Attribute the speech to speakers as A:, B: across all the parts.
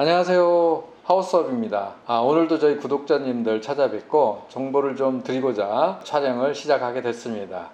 A: 안녕하세요. 하우스업입니다. 오늘도 저희 구독자님들 찾아뵙고 정보를 좀 드리고자 촬영을 시작하게 됐습니다.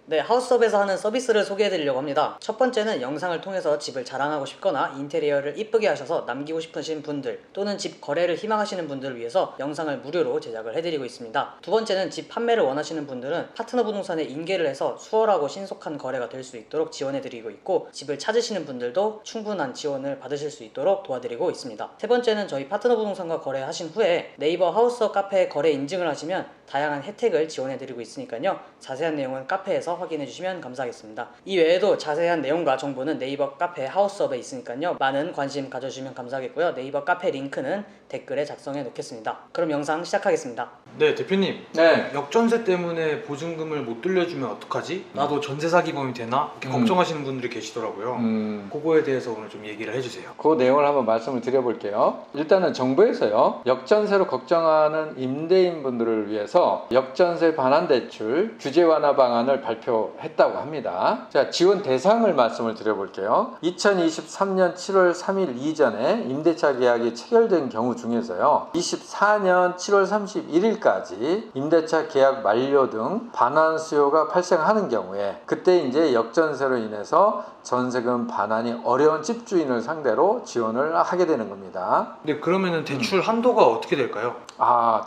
B: 네, 하우스업에서 하는 서비스를 소개해 드리려고 합니다. 첫 번째는 영상을 통해서 집을 자랑하고 싶거나 인테리어를 이쁘게 하셔서 남기고 싶으신 분들 또는 집 거래를 희망하시는 분들을 위해서 영상을 무료로 제작을 해드리고 있습니다. 두 번째는 집 판매를 원하시는 분들은 파트너 부동산에 인계를 해서 수월하고 신속한 거래가 될 수 있도록 지원해 드리고 있고, 집을 찾으시는 분들도 충분한 지원을 받으실 수 있도록 도와드리고 있습니다. 세 번째는 저희 파트너 부동산과 거래하신 후에 네이버 하우스업 카페 거래 인증을 하시면 다양한 혜택을 지원해 드리고 있으니까요. 자세한 내용은 카페에서 확인해 주시면 감사하겠습니다. 이 외에도 자세한 내용과 정보는 네이버 카페 하우스업에 있으니까요. 많은 관심 가져주시면 감사하겠고요. 네이버 카페 링크는 댓글에 작성해 놓겠습니다. 그럼 영상 시작하겠습니다.
C: 네, 대표님.
A: 네.
C: 역전세 때문에 보증금을 못 돌려주면 어떡하지? 나도 전세 사기범이 되나? 이렇게 걱정하시는 분들이 계시더라고요. 그거에 대해서 오늘 좀 얘기를 해주세요.
A: 그 내용을 한번 말씀을 드려볼게요. 일단은 정부에서요, 역전세로 걱정하는 임대인 분들을 위해서 역전세 반환 대출 규제 완화 방안을 발표했다고 합니다. 자, 지원 대상을 말씀을 드려볼게요. 2023년 7월 3일 이전에 임대차 계약이 체결된 경우 중에서요, 24년 7월 31일까지 임대차 계약 만료 등 반환 수요가 발생하는 경우에, 그때 이제 역전세로 인해서 전세금 반환이 어려운 집주인을 상대로 지원을 하게 되는 겁니다.
C: 근데 그러면은 대출 한도가 어떻게 될까요?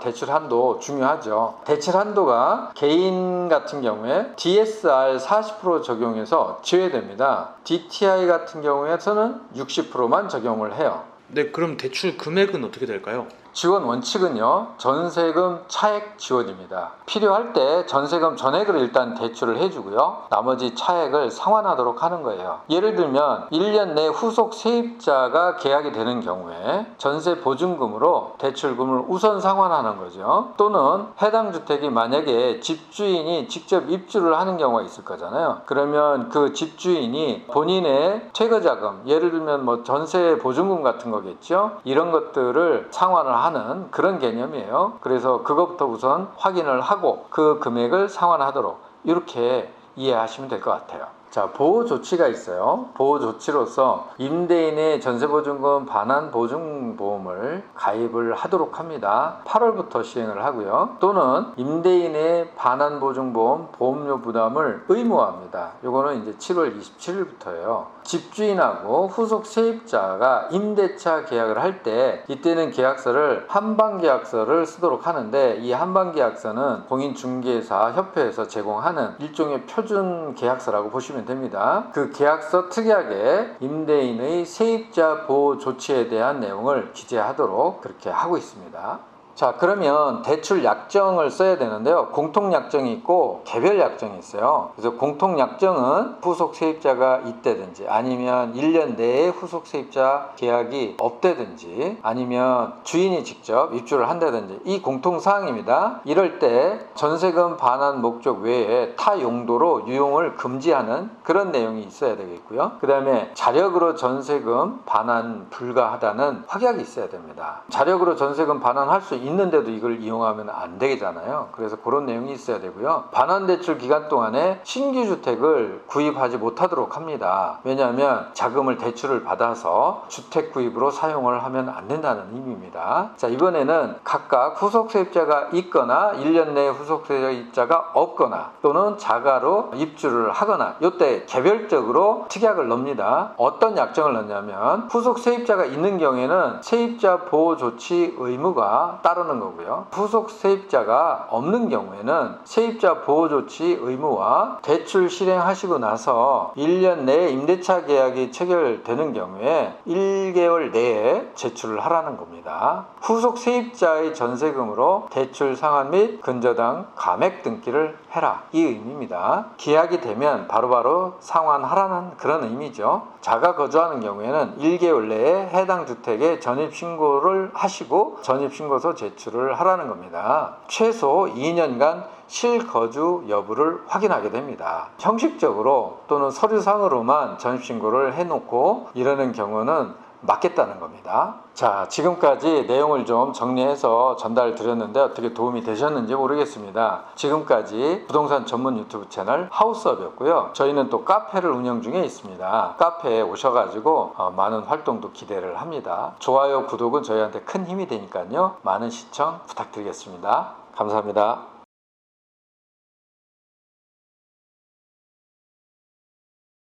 A: 대출 한도 중요하죠. 대출 한도가 개인 같은 경우에 DSR 40% 적용해서 제외됩니다. DTI 같은 경우에서는 60%만 적용을 해요.
C: 네, 그럼 대출 금액은 어떻게 될까요?
A: 지원 원칙은요, 전세금 차액 지원입니다. 필요할 때 전세금 전액을 일단 대출을 해주고요, 나머지 차액을 상환하도록 하는 거예요. 예를 들면 1년 내 후속 세입자가 계약이 되는 경우에 전세 보증금으로 대출금을 우선 상환하는 거죠. 또는 해당 주택이 만약에 집주인이 직접 입주를 하는 경우가 있을 거잖아요. 그러면 그 집주인이 본인의 퇴거자금, 예를 들면 뭐 전세 보증금 같은 거겠죠, 이런 것들을 상환을 하는 그런 개념이에요. 그래서 그것부터 우선 확인을 하고 그 금액을 상환하도록, 이렇게 이해하시면 될 것 같아요. 자, 보호 조치가 있어요. 보호 조치로서 임대인의 전세보증금 반환보증보험을 가입을 하도록 합니다. 8월부터 시행을 하고요. 또는 임대인의 반환보증보험 보험료 부담을 의무화합니다. 요거는 이제 7월 27일부터예요. 집주인하고 후속 세입자가 임대차 계약을 할 때, 이때는 계약서를 한방계약서를 쓰도록 하는데, 이 한방계약서는 공인중개사 협회에서 제공하는 일종의 표준 계약서라고 보시면 됩니다. 그 계약서 특이하게 임대인의 세입자 보호 조치에 대한 내용을 기재하도록 그렇게 하고 있습니다. 자, 그러면 대출 약정을 써야 되는데요, 공통 약정이 있고 개별 약정이 있어요. 그래서 공통 약정은 후속 세입자가 있다든지, 아니면 1년 내에 후속 세입자 계약이 없다든지, 아니면 주인이 직접 입주를 한다든지, 이 공통 사항입니다. 이럴 때 전세금 반환 목적 외에 타 용도로 유용을 금지하는 그런 내용이 있어야 되겠고요. 그 다음에 자력으로 전세금 반환 불가하다는 확약이 있어야 됩니다. 자력으로 전세금 반환할 수 있는데도 이걸 이용하면 안 되잖아요. 그래서 그런 내용이 있어야 되고요. 반환대출 기간 동안에 신규 주택을 구입하지 못하도록 합니다. 왜냐하면 자금을 대출을 받아서 주택 구입으로 사용을 하면 안 된다는 의미입니다. 자, 이번에는 각각 후속 세입자가 있거나 1년 내에 후속 세입자가 없거나 또는 자가로 입주를 하거나, 이때 개별적으로 특약을 넣습니다. 어떤 약정을 넣냐면, 후속 세입자가 있는 경우에는 세입자 보호 조치 의무가 따르는 거고요. 후속 세입자가 없는 경우에는 세입자 보호 조치 의무와 대출 실행하시고 나서 1년 내에 임대차 계약이 체결되는 경우에 1개월 내에 제출을 하라는 겁니다. 후속 세입자의 전세금으로 대출 상환 및 근저당 감액 등기를 해라, 이 의미입니다. 계약이 되면 바로바로 상환하라는 그런 의미죠. 자가 거주하는 경우에는 1개월 내에 해당 주택에 전입신고를 하시고 전입신고서 제출을 하라는 겁니다. 최소 2년간 실거주 여부를 확인하게 됩니다. 형식적으로 또는 서류상으로만 전입신고를 해놓고 이러는 경우는 막겠다는 겁니다. 자, 지금까지 내용을 좀 정리해서 전달 드렸는데 어떻게 도움이 되셨는지 모르겠습니다. 지금까지 부동산 전문 유튜브 채널 하우스업이었고요. 저희는 또 카페를 운영 중에 있습니다. 카페에 오셔가지고 많은 활동도 기대를 합니다. 좋아요, 구독은 저희한테 큰 힘이 되니까요. 많은 시청 부탁드리겠습니다. 감사합니다.